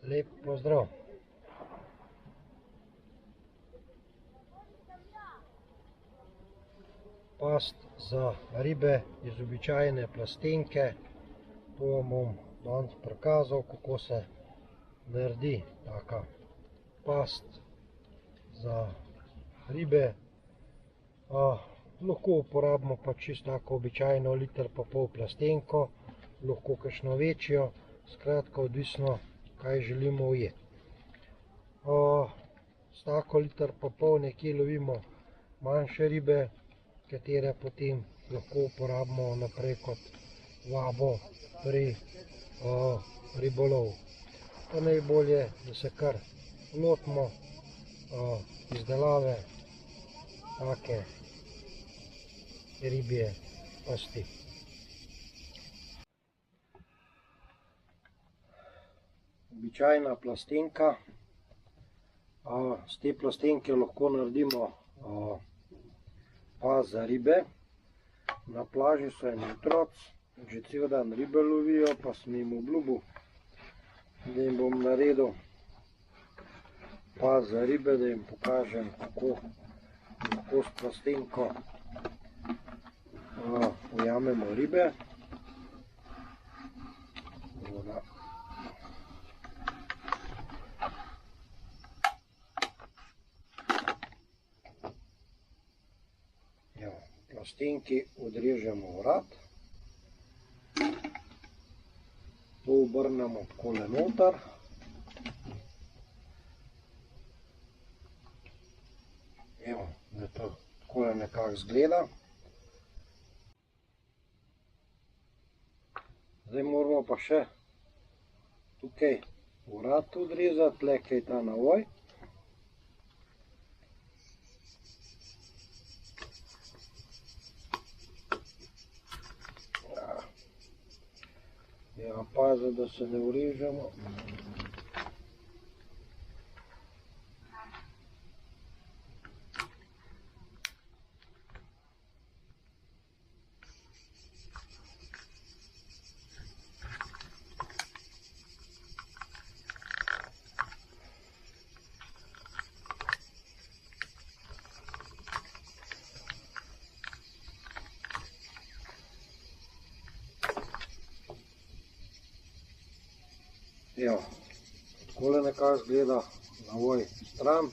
Lep pozdrav. Past za ribe iz običajne plastenke. To vam bom danes prikazal, kako se naredi taka past za ribe. Lahko uporabimo pa čisto tako običajno 1,5 litra plastenko, lahko kakšno večjo, skratka odvisno, kaj želimo ujeti. S tako 1,5 litra nekje lovimo manjše ribe, katere potem lahko uporabimo naprej kot vabo pri ribolovu. Pa najbolje, da se kar lotimo izdelave take ribje pasti. Običajna plastenka. Z te plastenke lahko naredimo pas za ribe. Na plaži so eni otroci, že cel dan ribe lovijo, pa sem jim obljubil, da jim bom naredil pas za ribe, da jim pokažem, kako lahko s plastenko ujamemo ribe. Plastenki odrežemo vrat, to obrnemo takole noter, evo, da to takole nekako izgleda. Zdaj moramo pa še tukaj vrat odrezati, tukaj je ta navoj. Ja, pazi, da se ne urežemo. Evo, takole nekako izgleda navoj stran.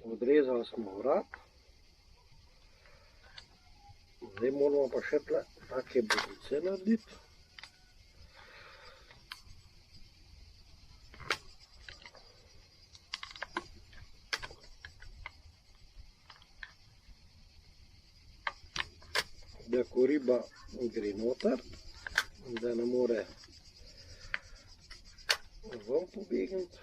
Odrezali smo vrat. Zdaj moramo pa še take bodice narediti. Da ko riba gre noter, da ne more ven pobegniti.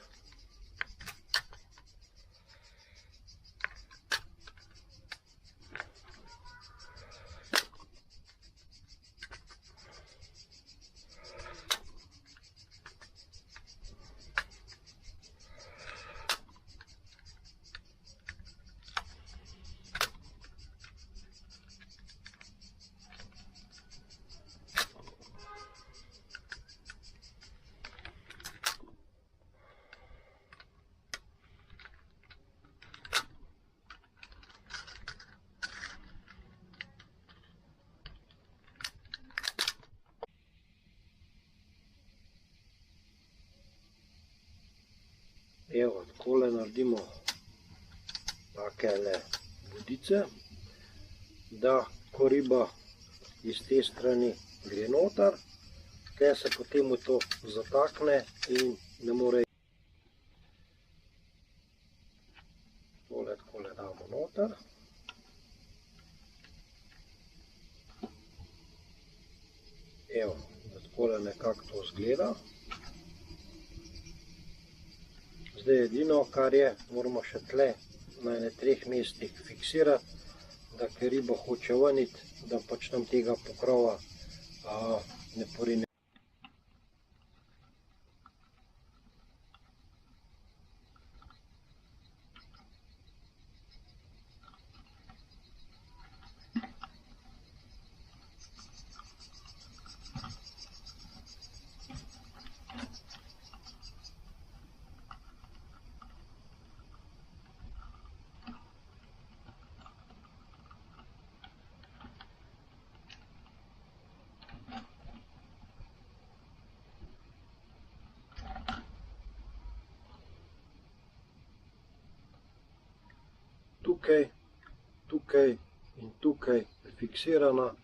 Evo, takole naredimo takele bodice, da ko riba iz te strani gre noter, te se potem v to zatakne in ne more. Tole takole damo noter. Evo, da takole nekako to izgleda. Zdaj edino, kar je, moramo še tle na 3 mestih fiksirati, da ker riba hoče veniti, da pač nam tega pokrova ne porine. tukaj, tukaj in tukaj fiksirana,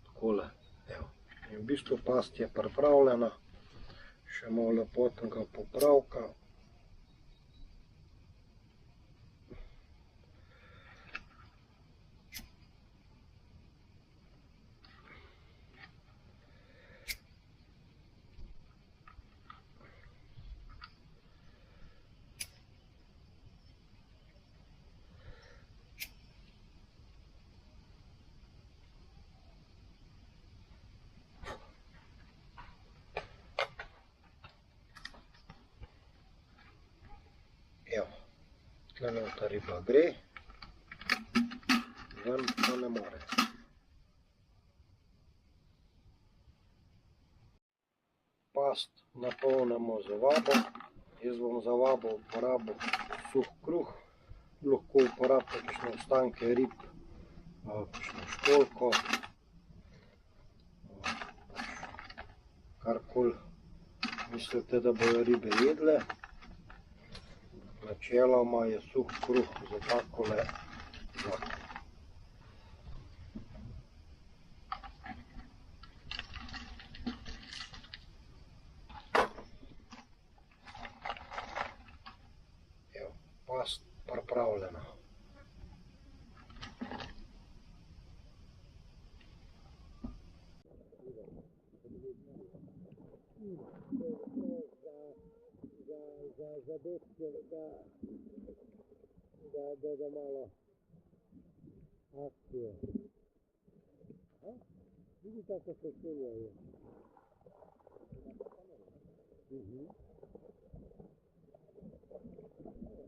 takole, evo. In v bistvu past je pripravljena, še malo lepotnega popravka. Evo, tle ta riba gre, ven pa ne more. Past napolnimo z vabo. Jaz bom za vabo uporabil suh kruh, lahko uporabite kakšne ostanke rib, kakšno školjko, karkoli mislite, da bojo ribe jedle. Načeloma je suh kruh za takole zakon. Evo, past pripravljena. Za dečke, da malo akcije. Vidi kako se celjajo.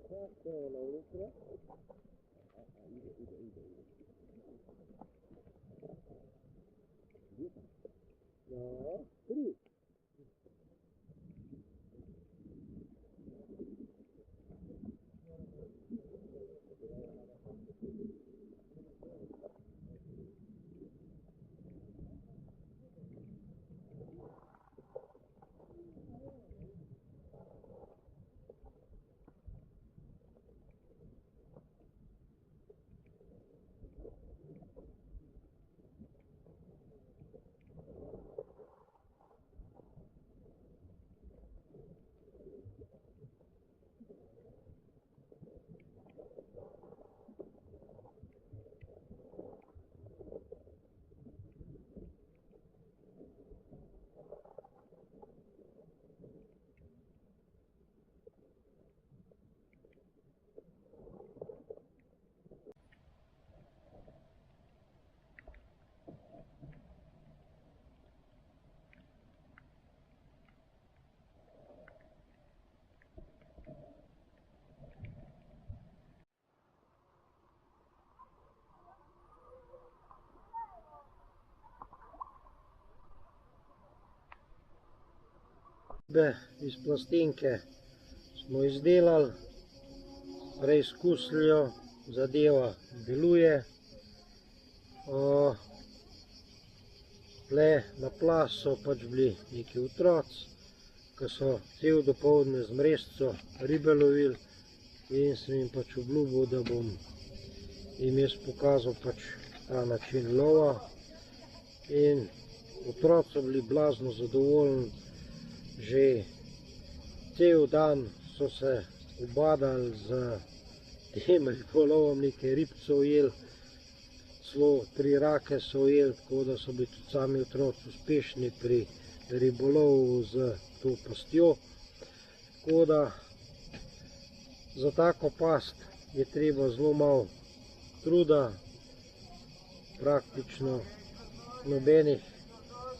Tako je na unutra. Ja, 3. Iz plastenke smo izdelali, preizkusili jo, zadeva deluje. Tle na plaž so pač bili neki otroci, ki so cel dopoldne z mrežico ribe lovili in sem jim pač obljubil, da bom jim jaz pokazal pač ta način lova. In otroci so bili blazno zadovoljni. Že cel dan so se ubadali z tem ribolovom, nekaj ribcev ujeli, celo 3 rake so ujeli, tako da so bili tudi sami otroci uspešni pri ribolovu z to pastjo. Tako da za tako past je treba zelo malo truda, praktično nobenih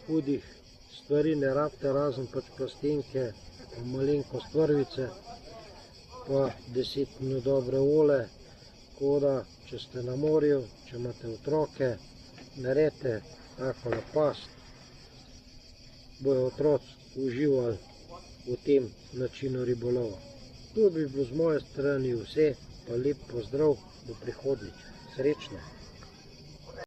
hudih stvari ne rabite, razen pač plastenke, malenkost vrvice, pa 10 minut dobre vole. Tako da, če ste na morju, če imate otroke, naredite takole past, bojo otroci uživali v tem načinu ribolova. To bi bilo z moje strani vse, pa lep pozdrav, do prihodnjič. Srečno!